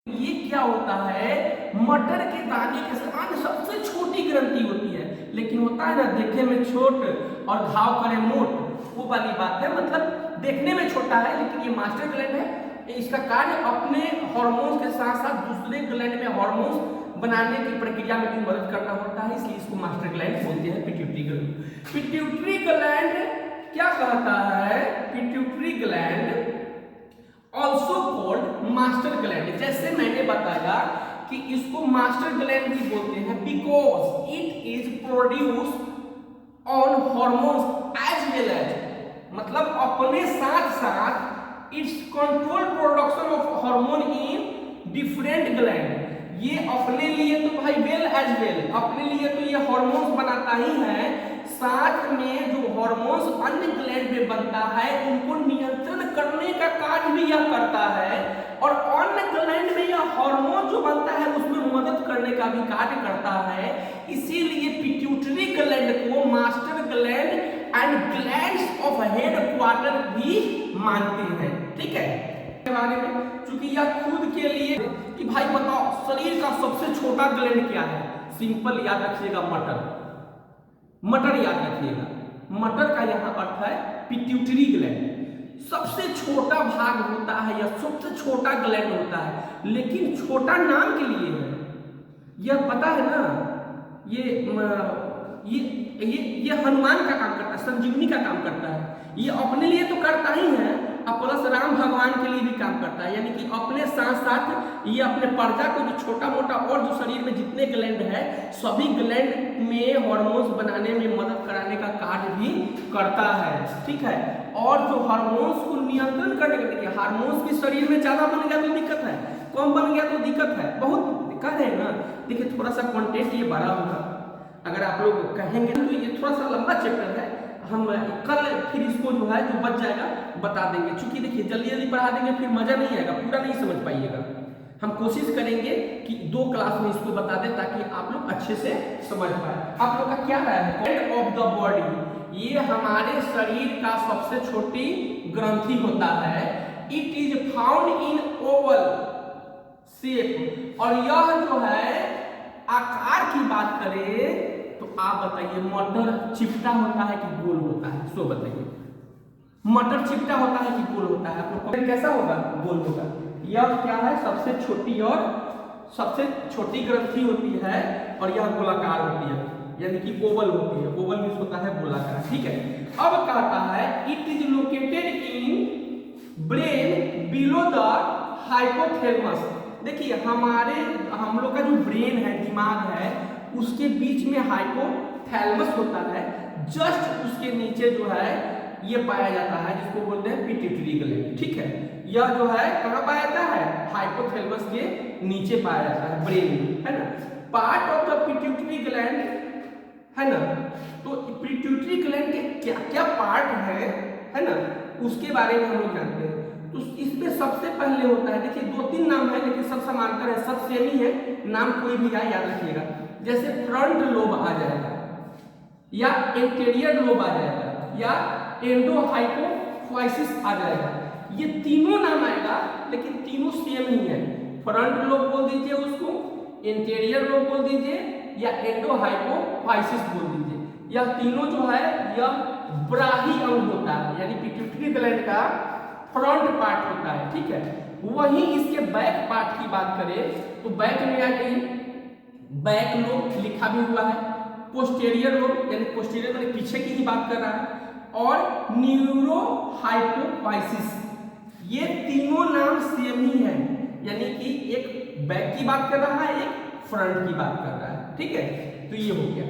ये क्या होता है, मटर के दाने के समान सबसे छोटी ग्रंथि होती है, लेकिन होता है ना देखने में छोट और घाव करे मोट, वो वाली बात है। मतलब देखने में छोटा है लेकिन ये मास्टर ग्लैंड है। इसका कार्य अपने हार्मोन्स के साथ साथ दूसरे ग्लैंड में हार्मोन्स बनाने की प्रक्रिया में भी मदद करना होता है, इसलिए इसको मास्टर ग्लैंड बोलते हैं, पिट्यूटरी ग्लैंड। पिट्यूटरी ग्लैंड क्या कहता है, pituitary gland also called master gland. जैसे मैंने बताया कि इसको मास्टर ग्लैंड भी बोलते हैं because it is produce on hormones as well as, मतलब अपने साथ साथ its control production of hormone in different gland. ये अपने लिए तो भाई वेल एज वेल, अपने लिए तो ये हार्मोन्स बनाता ही है, साथ में जो हार्मोन्स अन्य ग्लैंड में बनता है उनको नियंत्रण करने का कार्य भी यह करता है, और अन्य ग्लैंड में यह हार्मोन जो बनता है उसमें मदद करने का भी कार्य करता है। इसीलिए पिट्यूटरी ग्लैंड को master gland and glands of head quarter भी मानते हैं। ठीक है, बारे में चूंकि यह खुद के लिए कि भाई बताओ शरीर का सबसे छोटा ग्लैंड क्या है, सिंपल याद रखिएगा मटर, मटर याद रखिएगा। मटर का यहाँ अर्थ है पिट्यूटरी ग्लैंड, सबसे छोटा भाग होता है या सबसे छोटा ग्लैंड होता है, लेकिन छोटा नाम के लिए है। यह पता है ना, ये हनुमान का काम करता है, संजीवनी का काम करता है। ये अपने लिए तो करता ही है और प्लस राम भगवान के लिए भी काम करता है, यानी कि अपने साथ साथ ये अपने प्रजा को जो छोटा मोटा और जो शरीर में जितने ग्लैंड है सभी ग्लैंड में हार्मोन्स बनाने में मदद कराने का कार्य भी करता है। ठीक है, और जो हार्मोन्स को नियंत्रण करने का, देखिए हार्मोन्स भी शरीर में ज्यादा बन गया तो दिक्कत है, कम बन गया तो दिक्कत है, बहुत दिक्कत है ना। देखिए थोड़ा सा कंटेंट ये बड़ा होगा, अगर आप लोग कहेंगे तो ये थोड़ा सा लंबा चैप्टर है, हम कल फिर इसको जो है जो बच जाएगा बता देंगे। चूंकि देखिए जल्दी जल्दी पढ़ा देंगे फिर मजा नहीं आएगा, पूरा नहीं समझ पाइएगा। हम कोशिश करेंगे कि 2 क्लास में इसको बता दें ताकि आप लोग अच्छे से समझ पाए। आप लोग का क्या राय है? हेड ऑफ द बॉडी, ये हमारे शरीर का सबसे छोटी ग्रंथि होता है। It is found in Oval shape, और यह जो है आकार की बात करें तो आप बताइए मटर चिपटा होता है कि गोल होता है? सो बताइए, मटर चिपटा होता है कि गोल होता है? आपको कैसा होगा? गोल होगा। यह क्या है? सबसे छोटी और सबसे छोटी ग्रंथि होती है और यह गोलाकार होती है, यानी कि ओवल होती है। ओवल मींस होता है गोलाकार। ठीक है, अब कहता है it is located in brain below the hypothalamus. देखिए हम लोग का जो ब्रेन है, दिमाग है, उसके बीच में हाइपोथैलेमस होता है, जस्ट उसके नीचे जो है ये पाया जाता है जिसको बोलते हैं पिट्यूटरी ग्लैंड। ठीक है, यह जो है कहाँ पाया जाता है? हाइपोथैलेमस के नीचे पाया जाता है, ब्रेन में, है ना। Part of the pituitary gland, है ना। तो पिट्यूटरी ग्लैंड के क्या क्या पार्ट है ना, उसके बारे में हम लोग जानते हैं। तो इसमें सबसे पहले होता है, देखिए 2-3 नाम है लेकिन सब समांतर है, सब सेम ही है, नाम कोई भी है याद रखिएगा। जैसे फ्रंट लोब आ जाएगा, या एंटीरियर लोब आ जाएगा, या एंडोहाइपोफाइसिस आ जाएगा। ये तीनों नाम आएगा लेकिन तीनों सेम ही है। फ्रंट लोब बोल दीजिए उसको, एंटीरियर लोब बोल दीजिए, या एंडोहाइपोफाइसिस बोल दीजिए। यह तीनों जो है यह ब्राही अंग होता है, यानी पिट्यूटरी ग्लैंड का फ्रंट पार्ट होता है। ठीक है, वहीं इसके बैक पार्ट की बात करें तो बैक में आ गई बैक लोब, लिखा भी हुआ है, पोस्टेरियर लोब यानी पोस्टेरियर मतलब पीछे की ही बात कर रहा है, और न्यूरोहाइपोफाइसिस। ये तीनों नाम सेम ही है, यानी कि एक बैक की बात कर रहा है, एक फ्रंट की बात कर रहा है। ठीक है, तो ये हो गया।